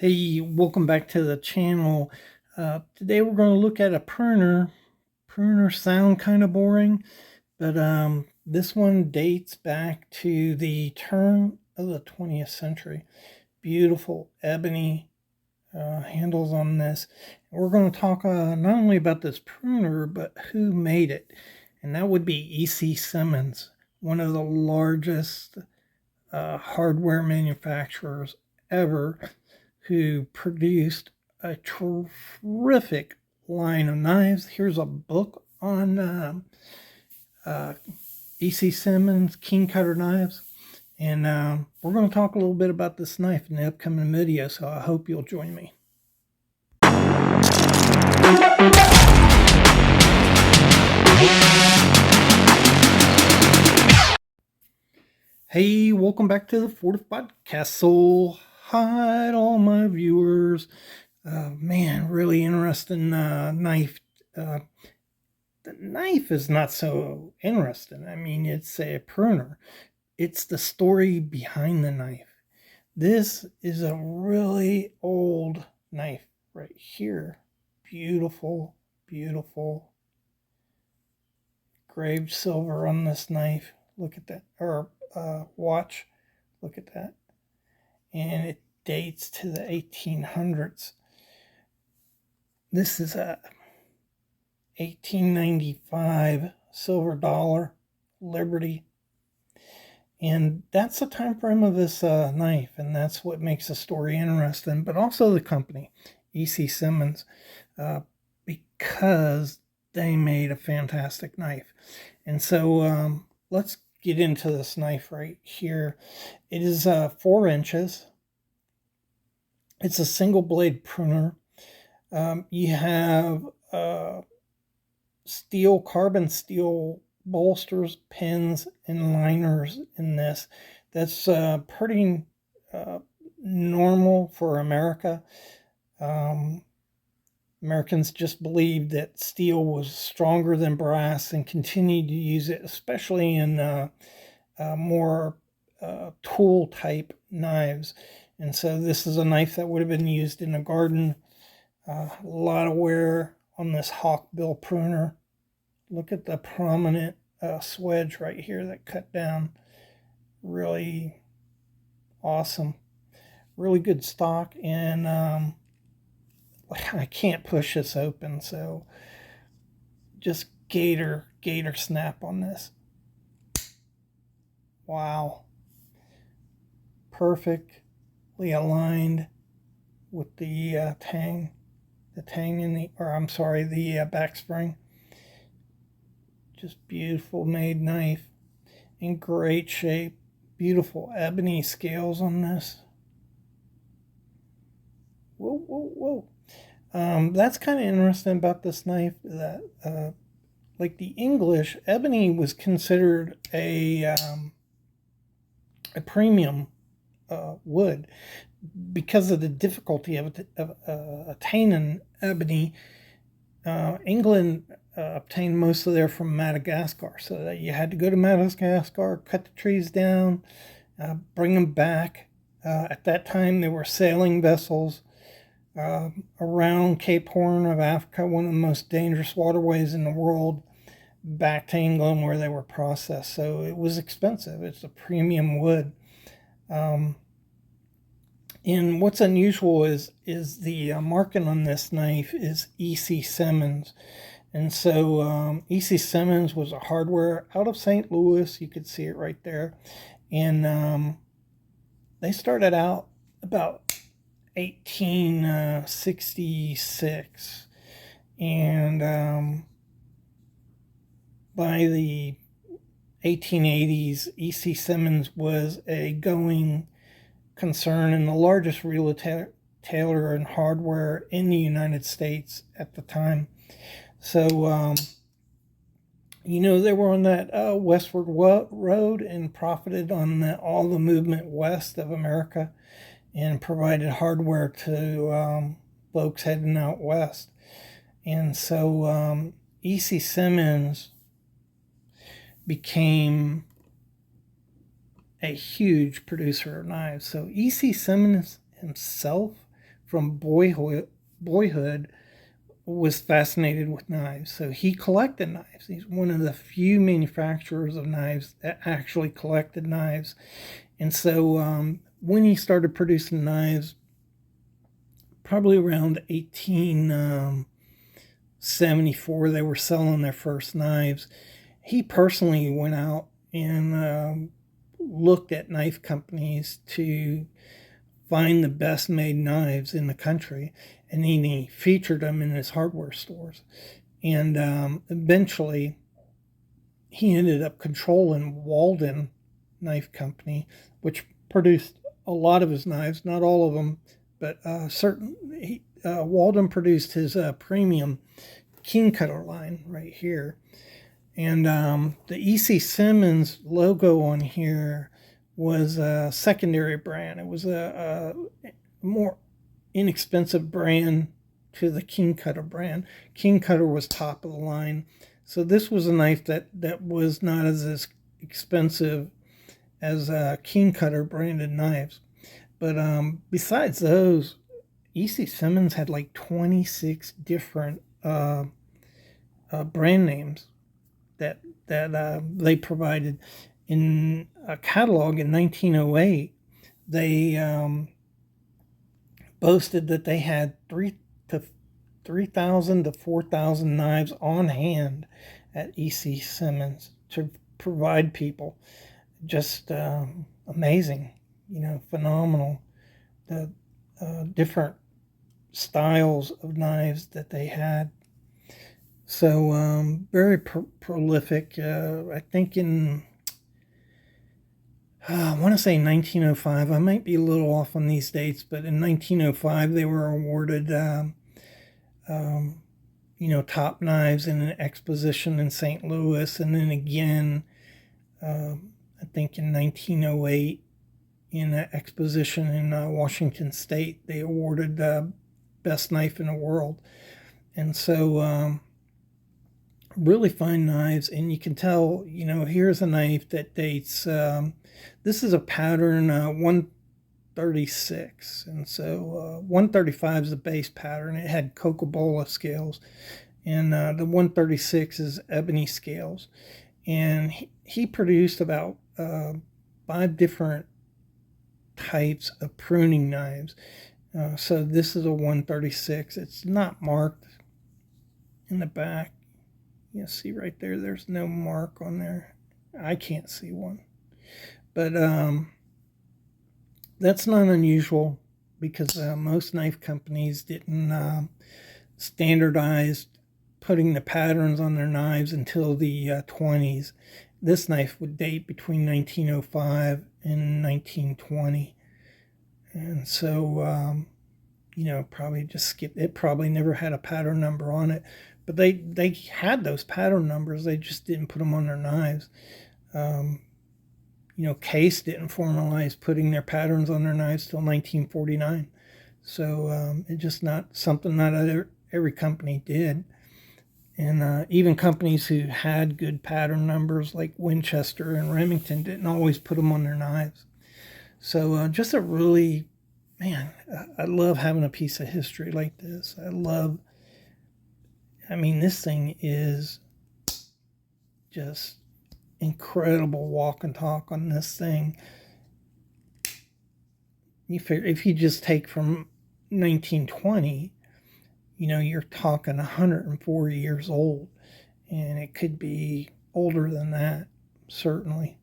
Hey, welcome back to the channel. Today we're going to look at a pruner. Pruners sound kind of boring, but this one dates back to the turn of the 20th century. Beautiful ebony handles on this. We're going to talk not only about this pruner, but who made it. And that would be E.c. Simmons, one of the largest hardware manufacturers ever, who produced a terrific line of knives. Here's a book on E.c. Simmon's Keen Cutter knives. And we're going to talk a little bit about this knife in the upcoming video, so I hope you'll join me. Hey, welcome back to the Fortified Castle. Hi, all my viewers. Man, really interesting knife. The knife is not so interesting. I mean, it's a pruner. It's the story behind the knife. This is a really old knife right here. Beautiful, beautiful engraved silver on this knife. Look at that. Or watch. Look at that. And it dates to the 1800s. This is a 1895 silver dollar Liberty. And that's the time frame of this knife, and that's what makes the story interesting, but also the company, E.c. Simmons, because they made a fantastic knife. And so let's get into this knife right here. It is 4 inches. It's a single blade pruner. You have carbon steel bolsters, pins, and liners in this. That's pretty normal for America. Americans just believed that steel was stronger than brass and continued to use it, especially in more tool type knives. And so this is a knife that would have been used in a garden. A lot of wear on this hawkbill pruner. Look at the prominent swedge right here that cut down. Really awesome. Really good stock. And I can't push this open, so just gator snap on this. Wow. Perfectly aligned with the tang. The tang in the, or I'm sorry, the back spring. Just beautiful made knife, in great shape. Beautiful ebony scales on this. Whoa, whoa, whoa. That's kind of interesting about this knife, that like the English, ebony was considered a premium wood because of the difficulty of attaining ebony. England obtained most of their from Madagascar, so that you had to go to Madagascar, cut the trees down, bring them back. At that time, there were sailing vessels around Cape Horn of Africa, one of the most dangerous waterways in the world, back to England where they were processed. So it was expensive. It's a premium wood. And what's unusual is the marking on this knife is E.c. Simmons. And so E.c. Simmons was a hardware out of St. Louis. You could see it right there. And they started out about 1866. And by the 1880s, E.c. Simmons was a going concern and the largest retailer in hardware in the United States at the time. So, they were on that westward road and profited on all the movement west of America and provided hardware to folks heading out west. And so E.c. Simmons became a huge producer of knives. So E.c. Simmons himself from boyhood was fascinated with knives. So he collected knives. He's one of the few manufacturers of knives that actually collected knives. And so when he started producing knives, probably around 1874, they were selling their first knives. He personally went out and looked at knife companies to find the best made knives in the country, and he featured them in his hardware stores. And eventually, he ended up controlling Walden Knife Company, which produced a lot of his knives, not all of them, but Walden produced his premium King Cutter line right here. And the e.c.Simmonsknives logo on here was a secondary brand. It was a more inexpensive brand to the King Cutter brand. King Cutter was top of the line. So this was a knife that was not as expensive as King Cutter branded knives. But besides those, e.c.Simmonsknives had like 26 different brand names that they provided. In a catalog in 1908, they boasted that they had 3,000 to 4,000 knives on hand at e.c.Simmonsknives to provide people. Just amazing, phenomenal. The different styles of knives that they had. So very prolific. I think I want to say 1905. I might be a little off on these dates, but in 1905 they were awarded, top knives in an exposition in St. Louis, and then again, I think in 1908 in an exposition in Washington State, they awarded best knife in the world. And so really fine knives, and you can tell, here's a knife that dates, this is a pattern 136, and so 135 is the base pattern. It had Coca-Cola scales, and the 136 is ebony scales. And he produced about 5 different types of pruning knives. So this is a 136. It's not marked in the back. You see right there, there's no mark on there. I can't see one. But that's not unusual, because most knife companies didn't standardize putting the patterns on their knives until the 20s. This knife would date between 1905 and 1920. And so, probably just skipped it. Probably never had a pattern number on it. But they had those pattern numbers. They just didn't put them on their knives. Case didn't formalize putting their patterns on their knives till 1949. So it's just not something that every company did. And even companies who had good pattern numbers like Winchester and Remington didn't always put them on their knives. So just a really, I love having a piece of history like this. This thing is just incredible walk and talk on this thing. If you just take from 1920, you're talking 104 years old, and it could be older than that, certainly.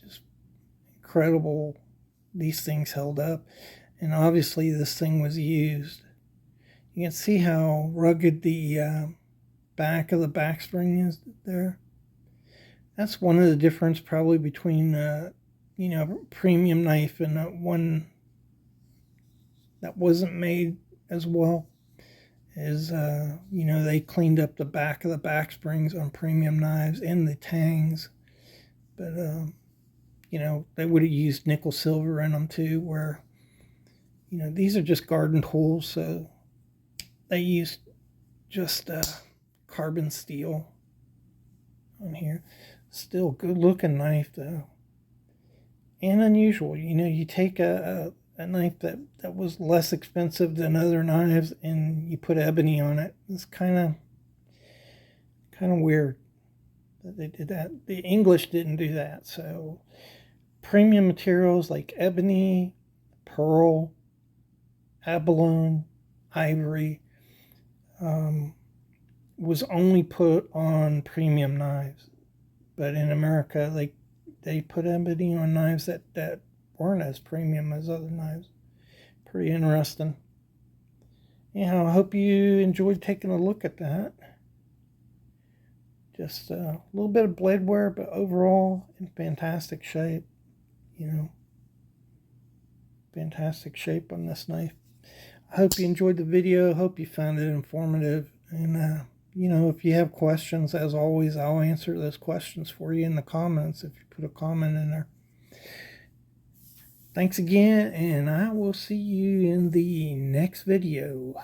Just incredible these things held up. And obviously this thing was used. You can see how rugged the back of the back spring is there. That's one of the difference probably between premium knife and one that wasn't made as well. Is they cleaned up the back of the back springs on premium knives and the tangs, but they would have used nickel silver in them too, where these are just garden tools, so they used just carbon steel on here. Still good looking knife though, and unusual. You take a a knife that was less expensive than other knives, and you put ebony on it. It's kind of weird that they did that. The English didn't do that. So premium materials like ebony, pearl, abalone, ivory was only put on premium knives. But in America, they put ebony on knives that weren't as premium as other knives. Pretty interesting. Anyhow, I hope you enjoyed taking a look at that. Just a little bit of blade wear, but overall in fantastic shape. You know, fantastic shape on this knife. I hope you enjoyed the video. Hope you found it informative. And, you know, if you have questions, as always, I'll answer those questions for you in the comments if you put a comment in there. Thanks again, and I will see you in the next video.